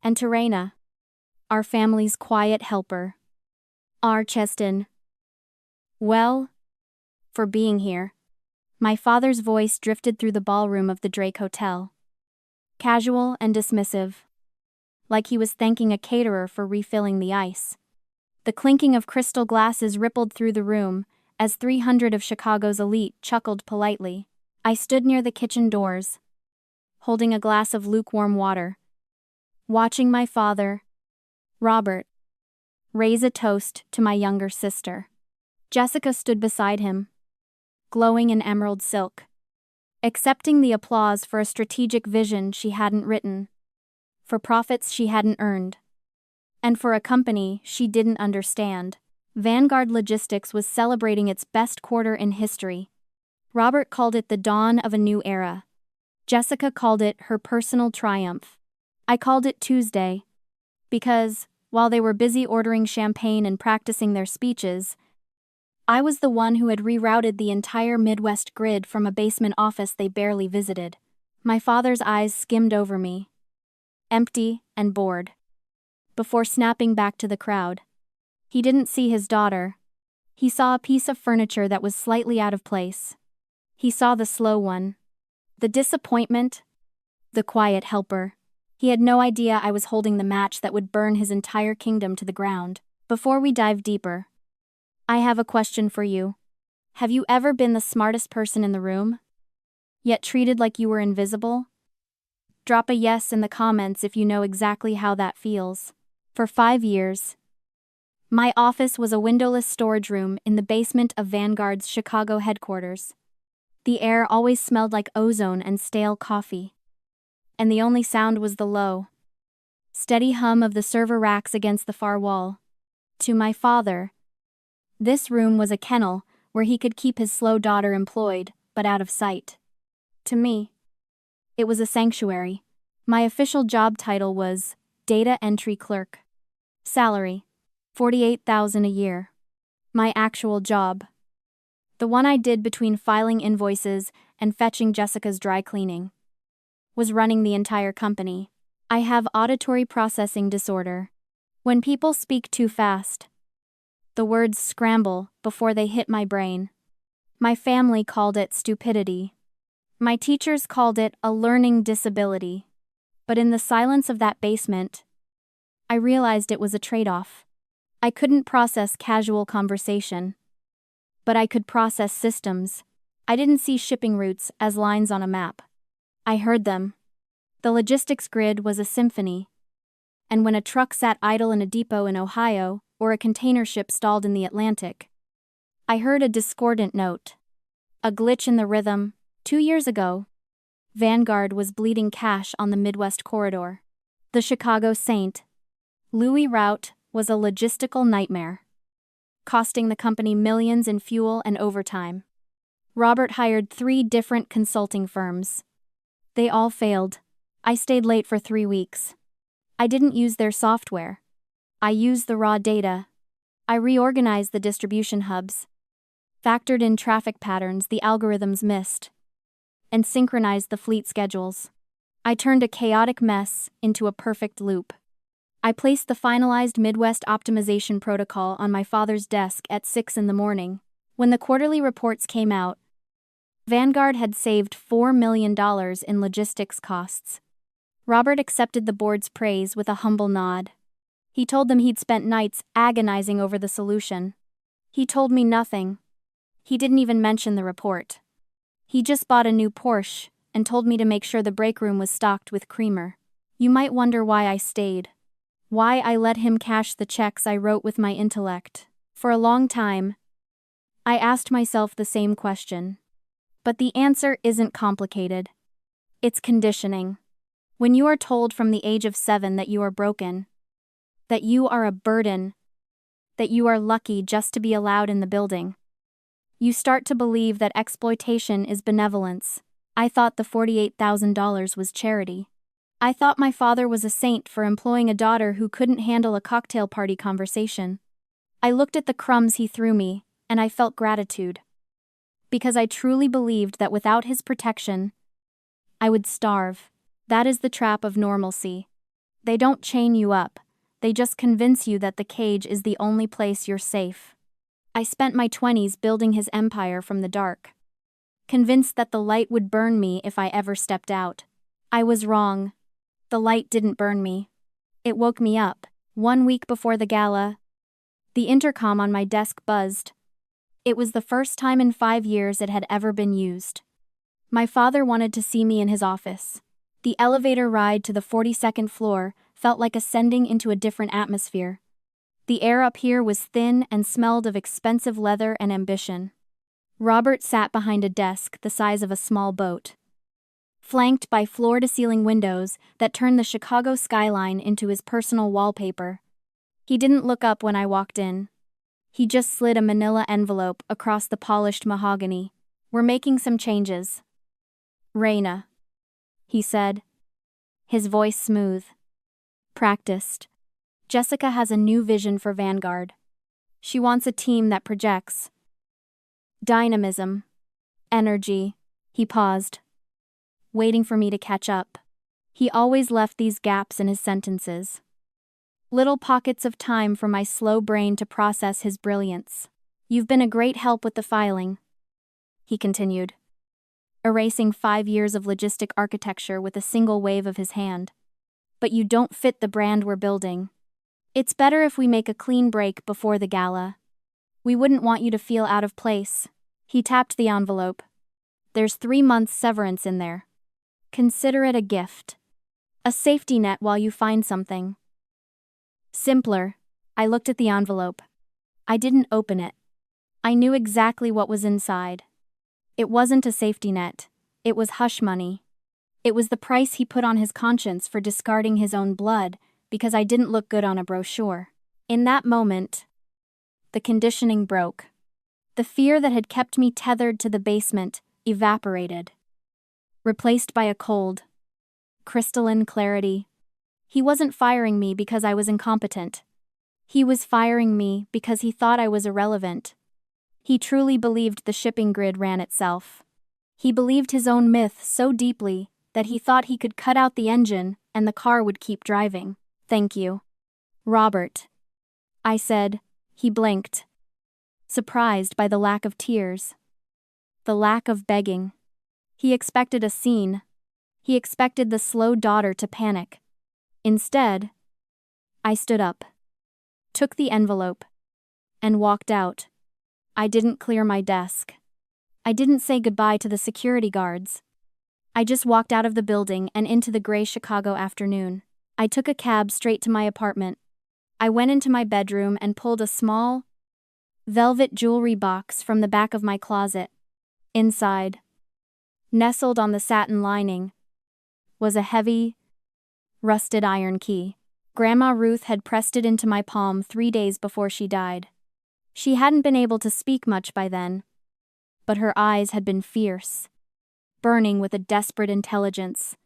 and Terena, our family's quiet helper. R. Cheston. Well, for being here. My father's voice drifted through the ballroom of the Drake Hotel. Casual and dismissive. Like he was thanking a caterer for refilling the ice. The clinking of crystal glasses rippled through the room as 300 of Chicago's elite chuckled politely. I stood near the kitchen doors, holding a glass of lukewarm water, watching my father, Robert, raise a toast to my younger sister. Jessica stood beside him, glowing in emerald silk, accepting the applause for a strategic vision she hadn't written, for profits she hadn't earned, and for a company she didn't understand. Vanguard Logistics was celebrating its best quarter in history. Robert called it the dawn of a new era. Jessica called it her personal triumph. I called it Tuesday, because, while they were busy ordering champagne and practicing their speeches, I was the one who had rerouted the entire Midwest grid from a basement office they barely visited. My father's eyes skimmed over me, empty and bored, before snapping back to the crowd. He didn't see his daughter. He saw a piece of furniture that was slightly out of place. He saw the slow one, the disappointment, the quiet helper. He had no idea I was holding the match that would burn his entire kingdom to the ground. Before we dive deeper, I have a question for you. Have you ever been the smartest person in the room, yet treated like you were invisible? Drop a yes in the comments if you know exactly how that feels. For 5 years, my office was a windowless storage room in the basement of Vanguard's Chicago headquarters. The air always smelled like ozone and stale coffee. And the only sound was the low, steady hum of the server racks against the far wall. To my father, this room was a kennel where he could keep his slow daughter employed, but out of sight. To me, it was a sanctuary. My official job title was Data Entry Clerk. Salary, $48,000 a year. My actual job, the one I did between filing invoices and fetching Jessica's dry cleaning, was running the entire company. I have auditory processing disorder. When people speak too fast, the words scramble before they hit my brain. My family called it stupidity. My teachers called it a learning disability. But in the silence of that basement, I realized it was a trade-off. I couldn't process casual conversation, but I could process systems. I didn't see shipping routes as lines on a map. I heard them. The logistics grid was a symphony. And when a truck sat idle in a depot in Ohio, or a container ship stalled in the Atlantic, I heard a discordant note. A glitch in the rhythm. 2 years ago, Vanguard was bleeding cash on the Midwest corridor. The Chicago Saint Louis route was a logistical nightmare, costing the company millions in fuel and overtime. Robert hired 3 different consulting firms. They all failed. I stayed late for 3 weeks. I didn't use their software. I used the raw data. I reorganized the distribution hubs, factored in traffic patterns the algorithms missed, and synchronized the fleet schedules. I turned a chaotic mess into a perfect loop. I placed the finalized Midwest optimization protocol on my father's desk at 6 in the morning. When the quarterly reports came out, Vanguard had saved $4 million in logistics costs. Robert accepted the board's praise with a humble nod. He told them he'd spent nights agonizing over the solution. He told me nothing. He didn't even mention the report. He just bought a new Porsche and told me to make sure the break room was stocked with creamer. You might wonder why I stayed. Why I let him cash the checks I wrote with my intellect. For a long time, I asked myself the same question. But the answer isn't complicated. It's conditioning. When you are told from the age of 7 that you are broken, that you are a burden, that you are lucky just to be allowed in the building, you start to believe that exploitation is benevolence. I thought the $48,000 was charity. I thought my father was a saint for employing a daughter who couldn't handle a cocktail party conversation. I looked at the crumbs he threw me, and I felt gratitude. Because I truly believed that without his protection, I would starve. That is the trap of normalcy. They don't chain you up, they just convince you that the cage is the only place you're safe. I spent my 20s building his empire from the dark, convinced that the light would burn me if I ever stepped out. I was wrong. The light didn't burn me. It woke me up. 1 week before the gala, the intercom on my desk buzzed. It was the first time in 5 years it had ever been used. My father wanted to see me in his office. The elevator ride to the 42nd floor felt like ascending into a different atmosphere. The air up here was thin and smelled of expensive leather and ambition. Robert sat behind a desk the size of a small boat, flanked by floor-to-ceiling windows that turned the Chicago skyline into his personal wallpaper. He didn't look up when I walked in. He just slid a manila envelope across the polished mahogany. "We're making some changes, Raina," he said, his voice smooth, practiced. "Jessica has a new vision for Vanguard. She wants a team that projects dynamism, energy." He paused, waiting for me to catch up. He always left these gaps in his sentences, little pockets of time for my slow brain to process his brilliance. "You've been a great help with the filing," he continued, erasing 5 years of logistic architecture with a single wave of his hand. "But you don't fit the brand we're building. It's better if we make a clean break before the gala. We wouldn't want you to feel out of place." He tapped the envelope. "There's 3 months severance in there. Consider it a gift. A safety net while you find something simpler." I looked at the envelope. I didn't open it. I knew exactly what was inside. It wasn't a safety net. It was hush money. It was the price he put on his conscience for discarding his own blood because I didn't look good on a brochure. In that moment, the conditioning broke. The fear that had kept me tethered to the basement evaporated, replaced by a cold, crystalline clarity. He wasn't firing me because I was incompetent. He was firing me because he thought I was irrelevant. He truly believed the shipping grid ran itself. He believed his own myth so deeply that he thought he could cut out the engine and the car would keep driving. "Thank you, Robert," I said. He blinked, surprised by the lack of tears, the lack of begging. He expected a scene. He expected the slow daughter to panic. Instead, I stood up, took the envelope, and walked out. I didn't clear my desk. I didn't say goodbye to the security guards. I just walked out of the building and into the gray Chicago afternoon. I took a cab straight to my apartment. I went into my bedroom and pulled a small, velvet jewelry box from the back of my closet. Inside, nestled on the satin lining, was a heavy, rusted iron key. Grandma Ruth had pressed it into my palm 3 days before she died. She hadn't been able to speak much by then, but her eyes had been fierce, burning with a desperate intelligence.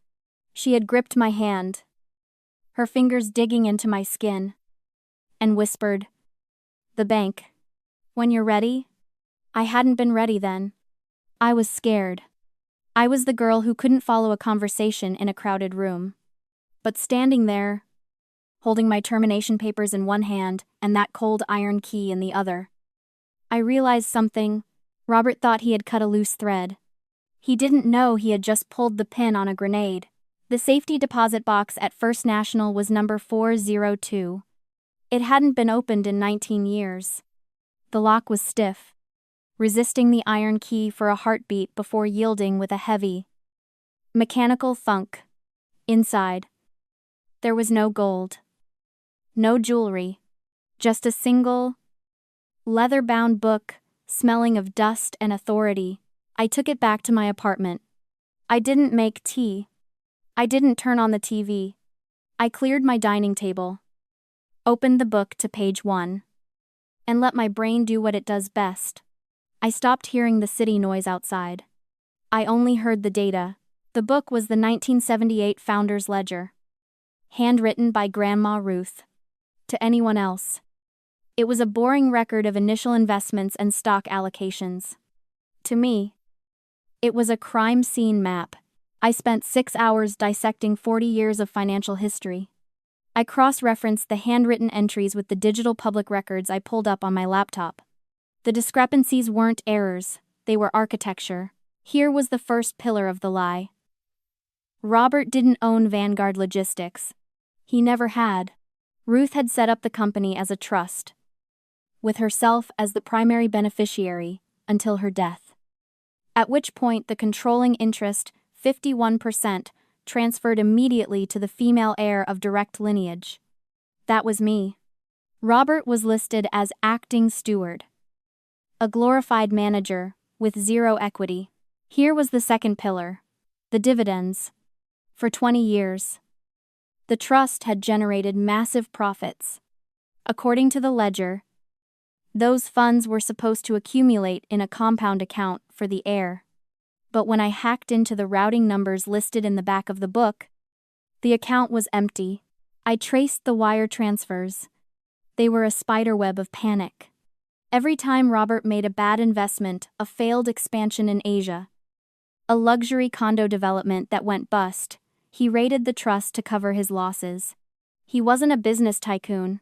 She had gripped my hand, her fingers digging into my skin, and whispered, "The bank. When you're ready." I hadn't been ready then. I was scared. I was the girl who couldn't follow a conversation in a crowded room. But standing there, holding my termination papers in one hand and that cold iron key in the other, I realized something. Robert thought he had cut a loose thread. He didn't know he had just pulled the pin on a grenade. The safety deposit box at First National was number 402. It hadn't been opened in 19 years. The lock was stiff, resisting the iron key for a heartbeat before yielding with a heavy, mechanical thunk. Inside, there was no gold, no jewelry, just a single, leather-bound book smelling of dust and authority. I took it back to my apartment. I didn't make tea. I didn't turn on the TV. I cleared my dining table, opened the book to page 1, and let my brain do what it does best. I stopped hearing the city noise outside. I only heard the data. The book was the 1978 Founder's Ledger, handwritten by Grandma Ruth. To anyone else, it was a boring record of initial investments and stock allocations. To me, it was a crime scene map. I spent 6 hours dissecting 40 years of financial history. I cross-referenced the handwritten entries with the digital public records I pulled up on my laptop. The discrepancies weren't errors, they were architecture. Here was the first pillar of the lie. Robert didn't own Vanguard Logistics. He never had. Ruth had set up the company as a trust, with herself as the primary beneficiary, until her death. At which point the controlling interest, 51%, transferred immediately to the female heir of direct lineage. That was me. Robert was listed as acting steward, a glorified manager, with zero equity. Here was the second pillar. The dividends. For 20 years. The trust had generated massive profits. According to the ledger, those funds were supposed to accumulate in a compound account for the heir. But when I hacked into the routing numbers listed in the back of the book, the account was empty. I traced the wire transfers. They were a spiderweb of panic. Every time Robert made a bad investment, a failed expansion in Asia, a luxury condo development that went bust, he raided the trust to cover his losses. He wasn't a business tycoon.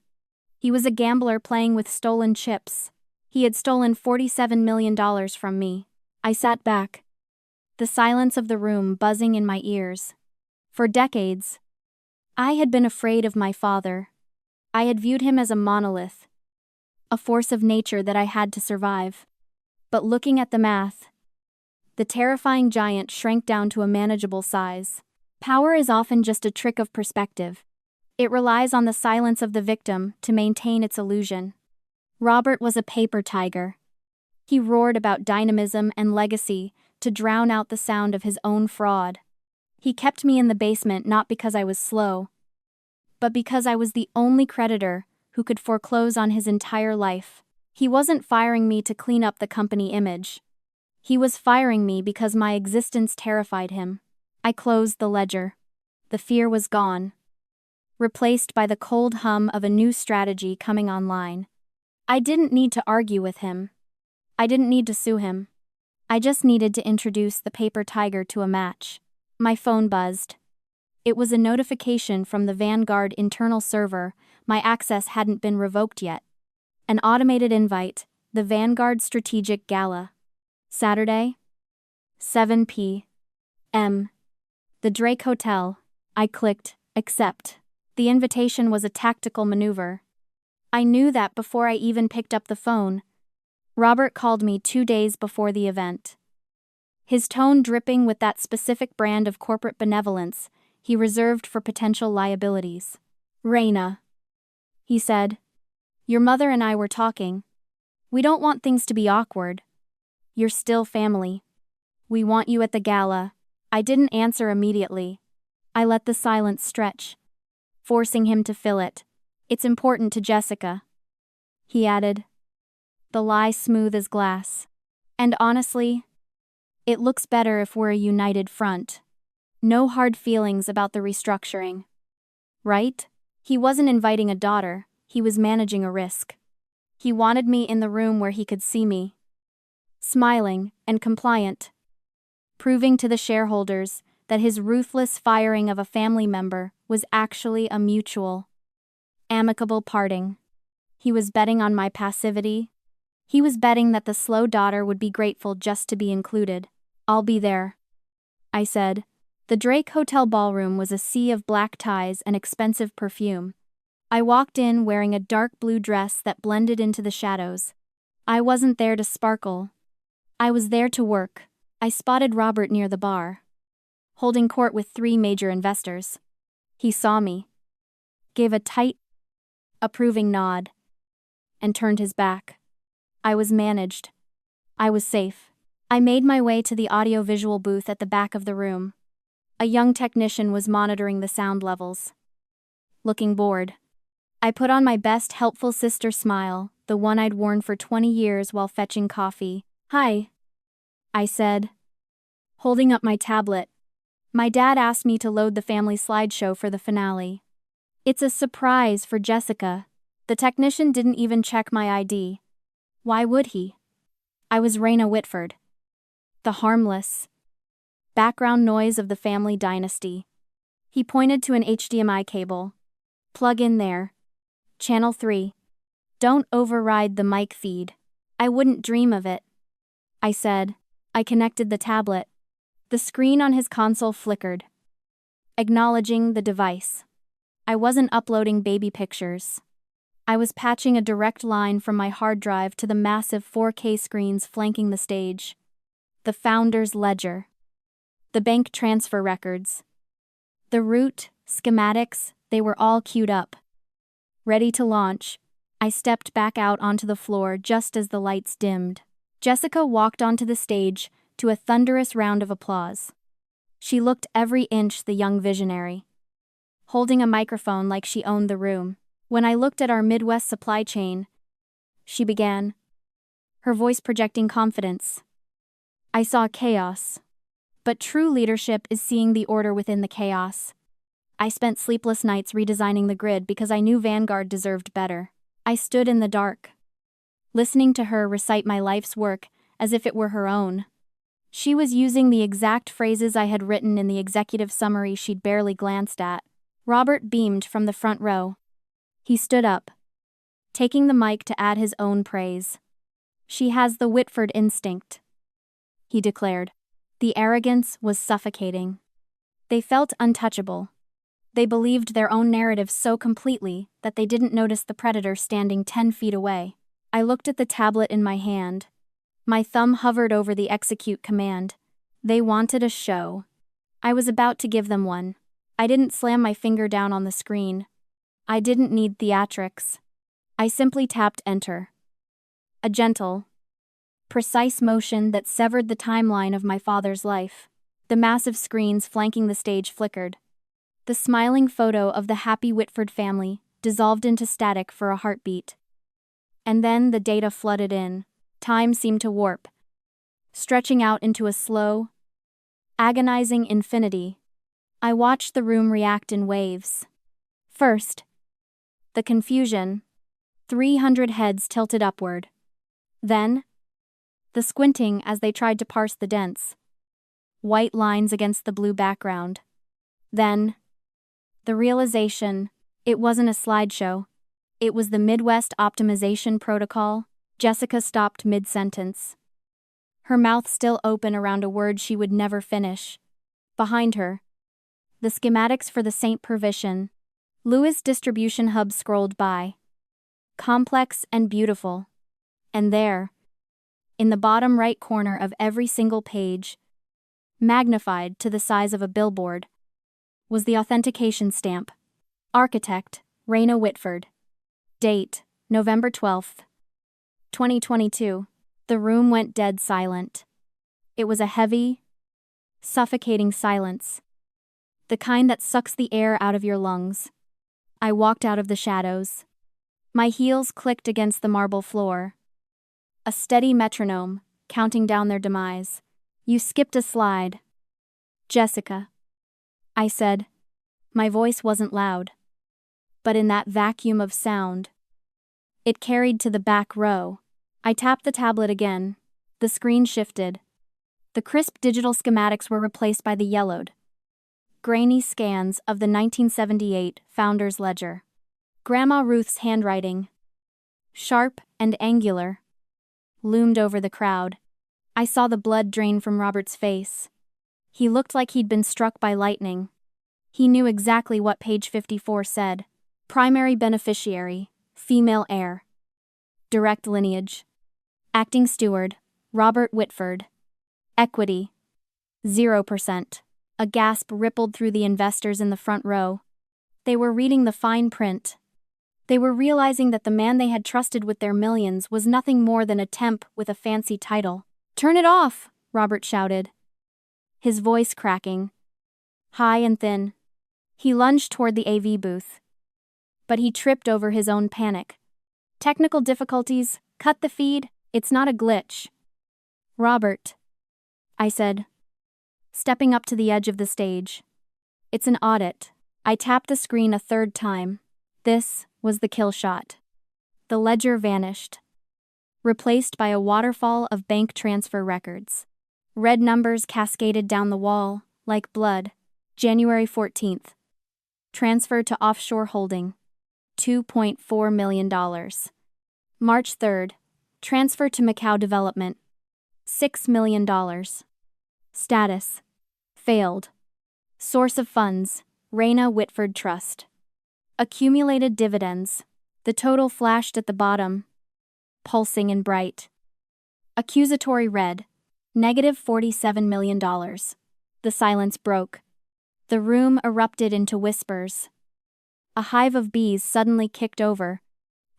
He was a gambler playing with stolen chips. He had stolen $47 million from me. I sat back, the silence of the room buzzing in my ears. For decades, I had been afraid of my father. I had viewed him as a monolith, a force of nature that I had to survive. But looking at the math, the terrifying giant shrank down to a manageable size. Power is often just a trick of perspective. It relies on the silence of the victim to maintain its illusion. Robert was a paper tiger. He roared about dynamism and legacy to drown out the sound of his own fraud. He kept me in the basement not because I was slow, but because I was the only creditor who could foreclose on his entire life. He wasn't firing me to clean up the company image. He was firing me because my existence terrified him. I closed the ledger. The fear was gone, replaced by the cold hum of a new strategy coming online. I didn't need to argue with him. I didn't need to sue him. I just needed to introduce the paper tiger to a match. My phone buzzed. It was a notification from the Vanguard internal server. My access hadn't been revoked yet. An automated invite, the Vanguard Strategic Gala. Saturday, 7 p.m. The Drake Hotel. I clicked, accept. The invitation was a tactical maneuver. I knew that before I even picked up the phone. Robert called me 2 days before the event. His tone dripping with that specific brand of corporate benevolence he reserved for potential liabilities. "Raina," he said, "your mother and I were talking. We don't want things to be awkward. You're still family. We want you at the gala." I didn't answer immediately. I let the silence stretch, forcing him to fill it. "It's important to Jessica," he added, the lie smooth as glass. "And honestly, it looks better if we're a united front. No hard feelings about the restructuring. Right?" He wasn't inviting a daughter, he was managing a risk. He wanted me in the room where he could see me, smiling and compliant, proving to the shareholders that his ruthless firing of a family member was actually a mutual, amicable parting. He was betting on my passivity. He was betting that the slow daughter would be grateful just to be included. "I'll be there," I said. The Drake Hotel ballroom was a sea of black ties and expensive perfume. I walked in wearing a dark blue dress that blended into the shadows. I wasn't there to sparkle. I was there to work. I spotted Robert near the bar, holding court with 3 major investors. He saw me, gave a tight, approving nod, and turned his back. I was managed. I was safe. I made my way to the audio-visual booth at the back of the room. A young technician was monitoring the sound levels, looking bored. I put on my best helpful sister smile, the one I'd worn for 20 years while fetching coffee. "Hi," I said, holding up my tablet. "My dad asked me to load the family slideshow for the finale. It's a surprise for Jessica." The technician didn't even check my ID. Why would he? I was Raina Whitford, the harmless background noise of the family dynasty. He pointed to an HDMI cable. Plug in there. Channel 3. Don't override the mic feed. I wouldn't dream of it. I said. I connected the tablet. The screen on his console flickered, acknowledging the device. I wasn't uploading baby pictures. I was patching a direct line from my hard drive to the massive 4K screens flanking the stage. The founder's ledger. The bank transfer records. The route, schematics, they were all queued up. Ready to launch, I stepped back out onto the floor just as the lights dimmed. Jessica walked onto the stage to a thunderous round of applause. She looked every inch the young visionary, holding a microphone like she owned the room. When I looked at our Midwest supply chain, she began, her voice projecting confidence. I saw chaos. But true leadership is seeing the order within the chaos. I spent sleepless nights redesigning the grid because I knew Vanguard deserved better. I stood in the dark, listening to her recite my life's work as if it were her own. She was using the exact phrases I had written in the executive summary she'd barely glanced at. Robert beamed from the front row. He stood up, taking the mic to add his own praise. She has the Whitford instinct, he declared. The arrogance was suffocating. They felt untouchable. They believed their own narrative so completely that they didn't notice the predator standing 10 feet away. I looked at the tablet in my hand. My thumb hovered over the execute command. They wanted a show. I was about to give them one. I didn't slam my finger down on the screen. I didn't need theatrics. I simply tapped enter. A gentle, precise motion that severed the timeline of my father's life. The massive screens flanking the stage flickered. The smiling photo of the happy Whitford family dissolved into static for a heartbeat. And then the data flooded in. Time seemed to warp, stretching out into a slow, agonizing infinity. I watched the room react in waves. First, the confusion, 300 heads tilted upward. Then, the squinting as they tried to parse the dense, white lines against the blue background. Then, the realization, it wasn't a slideshow. It was the Midwest optimization protocol. Jessica stopped mid-sentence, her mouth still open around a word she would never finish. Behind her, the schematics for the St. Provision, Lewis distribution hub scrolled by. Complex and beautiful. And there, in the bottom right corner of every single page, magnified to the size of a billboard, was the authentication stamp. Architect, Raina Whitford. Date, November 12th, 2022. The room went dead silent. It was a heavy, suffocating silence. The kind that sucks the air out of your lungs. I walked out of the shadows. My heels clicked against the marble floor. A steady metronome, counting down their demise. You skipped a slide. Jessica, I said. My voice wasn't loud. But in that vacuum of sound, it carried to the back row. I tapped the tablet again. The screen shifted. The crisp digital schematics were replaced by the yellowed, grainy scans of the 1978 Founder's Ledger. Grandma Ruth's handwriting, sharp and angular, loomed over the crowd. I saw the blood drain from Robert's face. He looked like he'd been struck by lightning. He knew exactly what page 54 said. Primary beneficiary, female heir. Direct lineage. Acting steward, Robert Whitford. Equity, 0%. A gasp rippled through the investors in the front row. They were reading the fine print. They were realizing that the man they had trusted with their millions was nothing more than a temp with a fancy title. "Turn it off!" Robert shouted, his voice cracking, high and thin. He lunged toward the AV booth. But he tripped over his own panic. "Technical difficulties, cut the feed, it's not a glitch." "Robert," I said, stepping up to the edge of the stage. "It's an audit." I tapped the screen a third time. This was the kill shot. The ledger vanished, replaced by a waterfall of bank transfer records. Red numbers cascaded down the wall, like blood. January 14th. Transfer to offshore holding. $2.4 million. March 3rd. Transfer to Macau Development. $6 million. Status. Failed. Source of funds. Raina Whitford Trust. Accumulated dividends. The total flashed at the bottom. Pulsing and bright. Accusatory red. -$47 million. The silence broke. The room erupted into whispers. A hive of bees suddenly kicked over.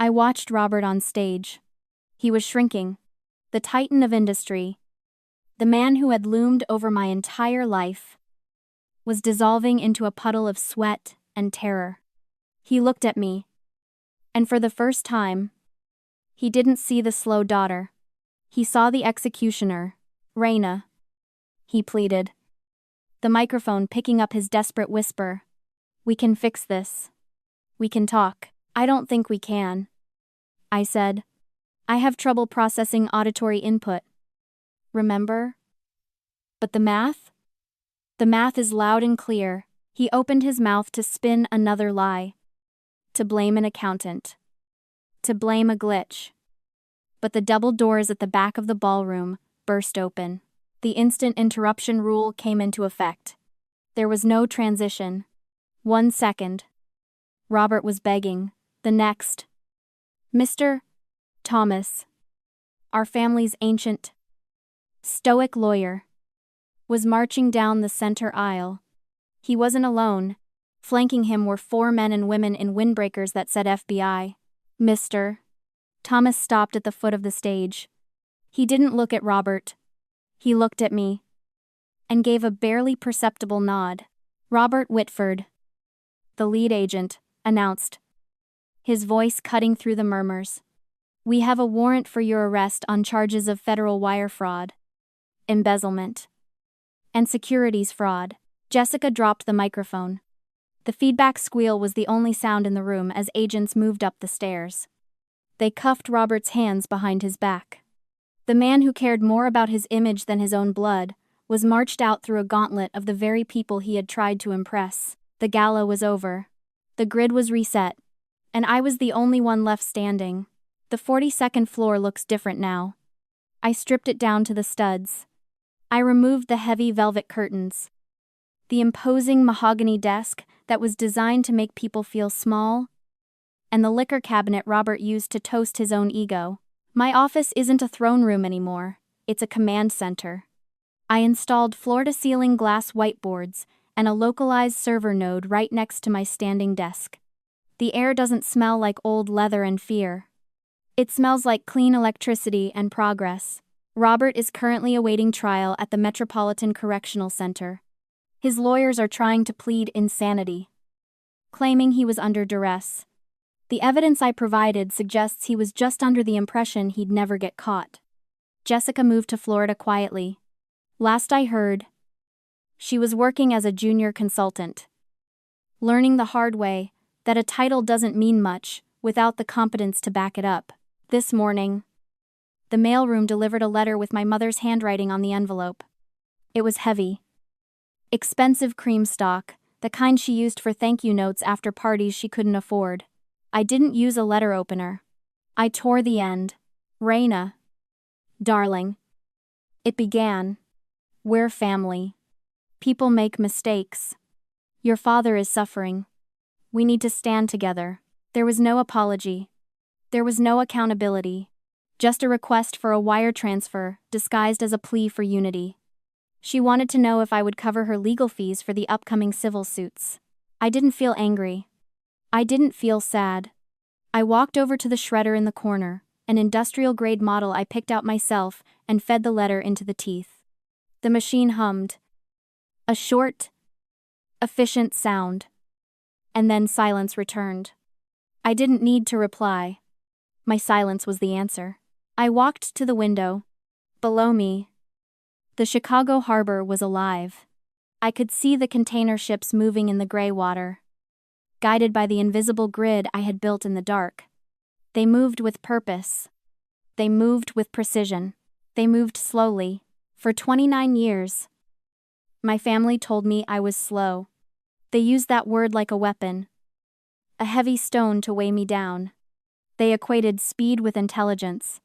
I watched Robert on stage. He was shrinking. The titan of industry, the man who had loomed over my entire life, was dissolving into a puddle of sweat and terror. He looked at me. And for the first time, he didn't see the slow daughter. He saw the executioner, Raina. He pleaded, the microphone picking up his desperate whisper. We can fix this. We can talk. I don't think we can, I said. I have trouble processing auditory input. Remember? But the math? The math is loud and clear. He opened his mouth to spin another lie. To blame an accountant. To blame a glitch. But the double doors at the back of the ballroom burst open. The instant interruption rule came into effect. There was no transition. 1 second. Robert was begging. The next. Mr. Thomas, our family's ancient, stoic lawyer, was marching down the center aisle. He wasn't alone. Flanking him were 4 men and women in windbreakers that said FBI. Mr. Thomas stopped at the foot of the stage. He didn't look at Robert. He looked at me and gave a barely perceptible nod. Robert Whitford, the lead agent, announced, his voice cutting through the murmurs. We have a warrant for your arrest on charges of federal wire fraud, embezzlement, and securities fraud. Jessica dropped the microphone. The feedback squeal was the only sound in the room as agents moved up the stairs. They cuffed Robert's hands behind his back. The man who cared more about his image than his own blood was marched out through a gauntlet of the very people he had tried to impress. The gala was over. The grid was reset. And I was the only one left standing. The 42nd floor looks different now. I stripped it down to the studs. I removed the heavy velvet curtains. The imposing mahogany desk that was designed to make people feel small. And the liquor cabinet Robert used to toast his own ego. My office isn't a throne room anymore. It's a command center. I installed floor-to-ceiling glass whiteboards and a localized server node right next to my standing desk. The air doesn't smell like old leather and fear. It smells like clean electricity and progress. Robert is currently awaiting trial at the Metropolitan Correctional Center. His lawyers are trying to plead insanity, claiming he was under duress. The evidence I provided suggests he was just under the impression he'd never get caught. Jessica moved to Florida quietly. Last I heard, she was working as a junior consultant, learning the hard way that a title doesn't mean much without the competence to back it up. This morning, the mailroom delivered a letter with my mother's handwriting on the envelope. It was heavy. Expensive cream stock, the kind she used for thank you notes after parties she couldn't afford. I didn't use a letter opener. I tore the end. Raina. Darling. It began. We're family. People make mistakes. Your father is suffering. We need to stand together. There was no apology. There was no accountability. Just a request for a wire transfer, disguised as a plea for unity. She wanted to know if I would cover her legal fees for the upcoming civil suits. I didn't feel angry. I didn't feel sad. I walked over to the shredder in the corner, an industrial-grade model I picked out myself, and fed the letter into the teeth. The machine hummed. A short, efficient sound. And then silence returned. I didn't need to reply. My silence was the answer. I walked to the window. Below me, the Chicago harbor was alive. I could see the container ships moving in the gray water, guided by the invisible grid I had built in the dark. They moved with purpose. They moved with precision. They moved slowly. For 29 years, my family told me I was slow. They used that word like a weapon. a heavy stone to weigh me down. They equated speed with intelligence,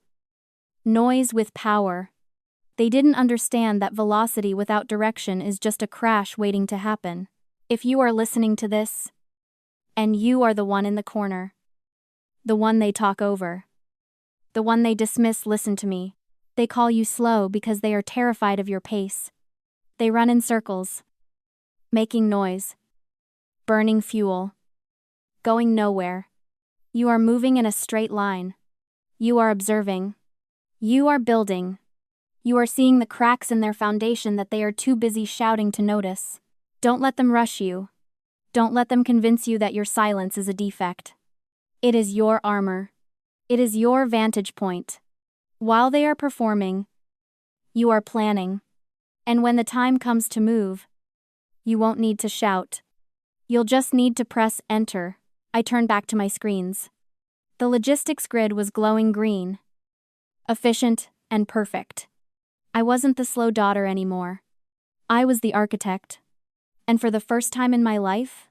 noise with power. They didn't understand that velocity without direction is just a crash waiting to happen. If you are listening to this, and you are the one in the corner, the one they talk over, the one they dismiss, listen to me. They call you slow because they are terrified of your pace. They run in circles, making noise, burning fuel, going nowhere. You are moving in a straight line. You are observing. You are building. You are seeing the cracks in their foundation that they are too busy shouting to notice. Don't let them rush you. Don't let them convince you that your silence is a defect. It is your armor. It is your vantage point. While they are performing, you are planning. And when the time comes to move, you won't need to shout. You'll just need to press enter. I turned back to my screens. The logistics grid was glowing green, efficient and perfect. I wasn't the slow daughter anymore. I was the architect. And for the first time in my life,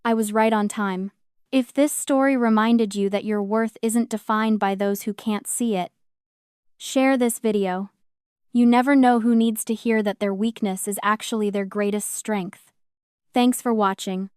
I was right on time. If this story reminded you that your worth isn't defined by those who can't see it, share this video. You never know who needs to hear that their weakness is actually their greatest strength. Thanks for watching.